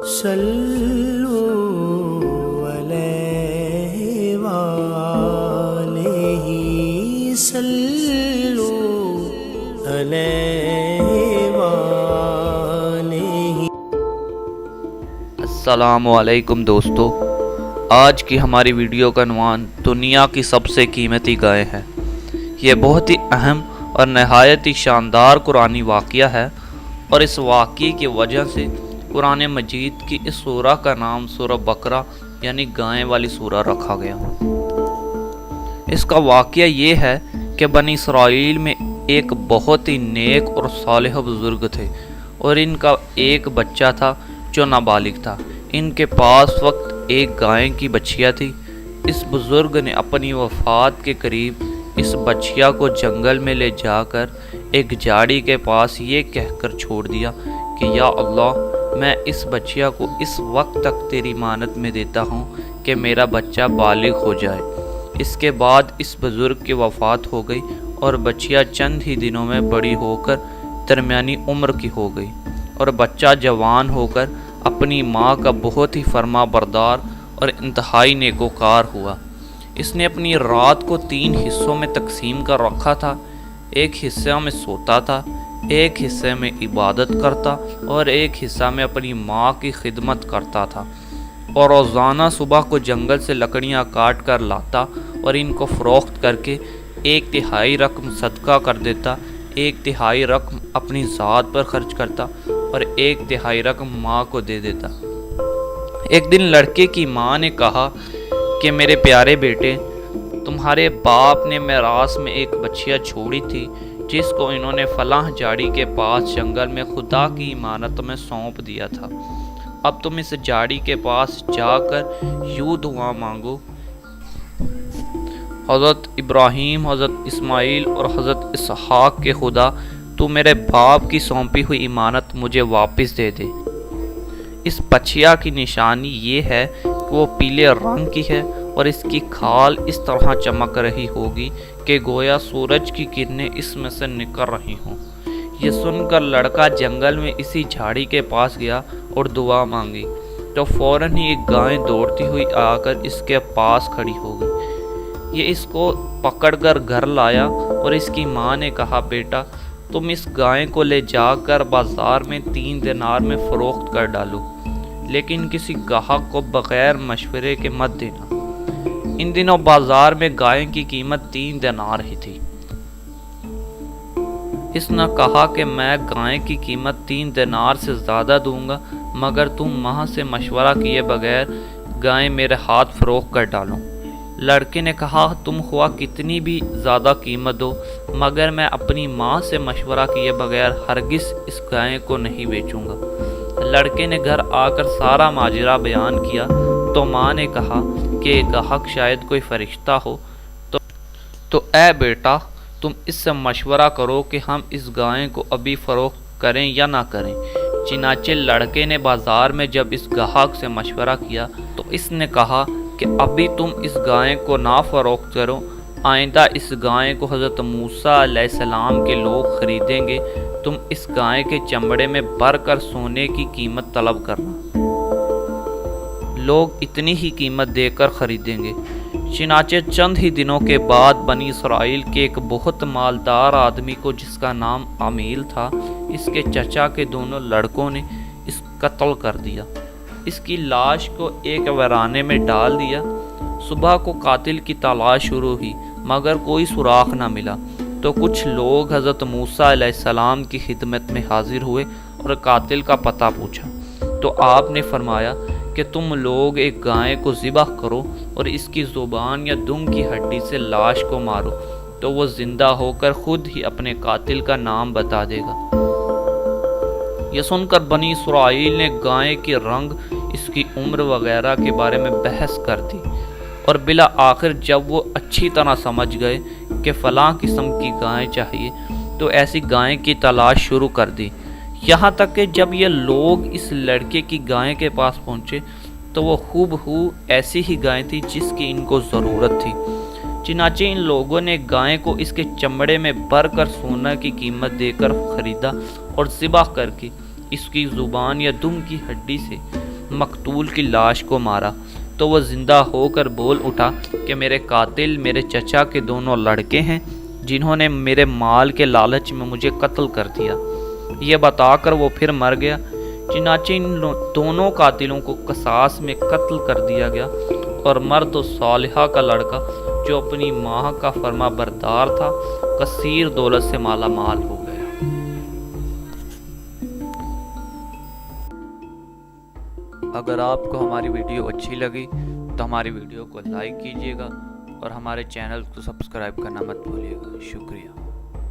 صلو علیہ وآلہ صلو علیہ وآلہ۔ السلام علیکم دوستو، آج کی ہماری ویڈیو کا عنوان دنیا کی سب سے قیمتی گائے ہے۔ یہ بہت ہی اہم اور نہایت ہی شاندار قرآنی واقعہ ہے، اور اس واقعے کی وجہ سے قرآن مجید کی اس سورہ کا نام سورہ بقرہ یعنی گائیں والی سورہ رکھا گیا۔ اس کا واقعہ یہ ہے کہ بنی اسرائیل میں ایک بہت ہی نیک اور صالح بزرگ تھے، اور ان کا ایک بچہ تھا جو نابالغ تھا۔ ان کے پاس وقت ایک گائے کی بچیا تھی۔ اس بزرگ نے اپنی وفات کے قریب اس بچیا کو جنگل میں لے جا کر ایک جھاڑی کے پاس یہ کہہ کر چھوڑ دیا کہ یا اللہ، میں اس بچیا کو اس وقت تک تیری امانت میں دیتا ہوں کہ میرا بچہ بالغ ہو جائے۔ اس کے بعد اس بزرگ کی وفات ہو گئی، اور بچیا چند ہی دنوں میں بڑی ہو کر درمیانی عمر کی ہو گئی، اور بچہ جوان ہو کر اپنی ماں کا بہت ہی فرما بردار اور انتہائی نیکوکار ہوا۔ اس نے اپنی رات کو 3 حصوں میں تقسیم کر رکھا تھا۔ ایک حصہ میں سوتا تھا، ایک حصے میں عبادت کرتا، اور ایک حصہ میں اپنی ماں کی خدمت کرتا تھا، اور روزانہ صبح کو جنگل سے لکڑیاں کاٹ کر لاتا اور ان کو فروخت کر کے 1/3 رقم صدقہ کر دیتا، 1/3 رقم اپنی ذات پر خرچ کرتا، اور 1/3 رقم ماں کو دے دیتا۔ ایک دن لڑکے کی ماں نے کہا کہ میرے پیارے بیٹے، تمہارے باپ نے میراث میں ایک بچیا چھوڑی تھی جس کو انہوں نے فلاں جھاڑی کے پاس جنگل میں خدا کی امانت میں سونپ دیا تھا۔ اب تم اس جھاڑی کے پاس جا کر یوں دعا مانگو: حضرت ابراہیم، حضرت اسماعیل اور حضرت اسحاق کے خدا، تو میرے باپ کی سونپی ہوئی امانت مجھے واپس دے دے۔ اس بچیا کی نشانی یہ ہے کہ وہ پیلے رنگ کی ہے، اور اس کی کھال اس طرح چمک رہی ہوگی کہ گویا سورج کی کرنیں اس میں سے نکل رہی ہوں۔ یہ سن کر لڑکا جنگل میں اسی جھاڑی کے پاس گیا اور دعا مانگی، تو فوراً ہی ایک گائے دوڑتی ہوئی آ کر اس کے پاس کھڑی ہو گئی۔ یہ اس کو پکڑ کر گھر لایا، اور اس کی ماں نے کہا، بیٹا، تم اس گائے کو لے جا کر بازار میں 3 دینار میں فروخت کر ڈالو، لیکن کسی گاہک کو بغیر مشورے کے مت دینا۔ ان دنوں بازار میں گائے کی قیمت 3 دینار ہی تھی۔ اس نے کہا کہ میں گائے کی قیمت 3 دینار سے زیادہ دوں گا، مگر تم ماں سے مشورہ کیے بغیر گائے میرے ہاتھ فروخت کر ڈالو۔ لڑکے نے کہا، تم خواہ کتنی بھی زیادہ قیمت دو، مگر میں اپنی ماں سے مشورہ کیے بغیر ہرگز اس گائے کو نہیں بیچوں گا۔ لڑکے نے گھر آ کر سارا ماجرا بیان کیا، تو ماں نے کہا کہ گاہک شاید کوئی فرشتہ ہو، تو اے بیٹا، تم اس سے مشورہ کرو کہ ہم اس گائے کو ابھی فروخت کریں یا نہ کریں۔ چنانچہ لڑکے نے بازار میں جب اس گاہک سے مشورہ کیا تو اس نے کہا کہ ابھی تم اس گائے کو نہ فروخت کرو، آئندہ اس گائے کو حضرت موسیٰ علیہ السلام کے لوگ خریدیں گے، تم اس گائے کے چمڑے میں بھر کر سونے کی قیمت طلب کرنا، لوگ اتنی ہی قیمت دے کر خریدیں گے۔ چنانچہ چند ہی دنوں کے بعد بنی اسرائیل کے ایک بہت مالدار آدمی کو، جس کا نام عمیل تھا، اس کے چچا کے دونوں لڑکوں نے اس قتل کر دیا۔ اس کی لاش کو ایک ویرانے میں ڈال دیا۔ صبح کو قاتل کی تلاش شروع ہوئی، مگر کوئی سراغ نہ ملا، تو کچھ لوگ حضرت موسیٰ علیہ السلام کی خدمت میں حاضر ہوئے اور قاتل کا پتہ پوچھا، تو آپ نے فرمایا کہ تم لوگ ایک گائے کو ذبح کرو اور اس کی زبان یا دم کی ہڈی سے لاش کو مارو، تو وہ زندہ ہو کر خود ہی اپنے قاتل کا نام بتا دے گا۔ یہ سن کر بنی اسرائیل نے گائے کی رنگ، اس کی عمر وغیرہ کے بارے میں بحث کر دی، اور بالآخر جب وہ اچھی طرح سمجھ گئے کہ فلاں قسم کی گائے چاہیے، تو ایسی گائے کی تلاش شروع کر دی۔ یہاں تک کہ جب یہ لوگ اس لڑکے کی گائے کے پاس پہنچے تو وہ ہو ایسی ہی گائے تھی جس کی ان کو ضرورت تھی۔ چنانچہ ان لوگوں نے گائے کو اس کے چمڑے میں بھر کر سونا کی قیمت دے کر خریدا، اور ذبح کر کے اس کی زبان یا دم کی ہڈی سے مقتول کی لاش کو مارا تو وہ زندہ ہو کر بول اٹھا کہ میرے قاتل میرے چچا کے دونوں لڑکے ہیں جنہوں نے میرے مال کے لالچ میں مجھے قتل کر دیا۔ یہ بتا کر وہ پھر مر گیا۔ چنانچہ ان دونوں قاتلوں کو قصاص میں قتل کر دیا گیا اور مرد و صالحہ کا لڑکا جو اپنی ماں کا فرما بردار تھا کثیر دولت سے مالا مال ہو گیا۔ اگر آپ کو ہماری ویڈیو اچھی لگی تو ہماری ویڈیو کو لائک کیجیے گا اور ہمارے چینل کو سبسکرائب کرنا مت بھولیے گا۔ شکریہ۔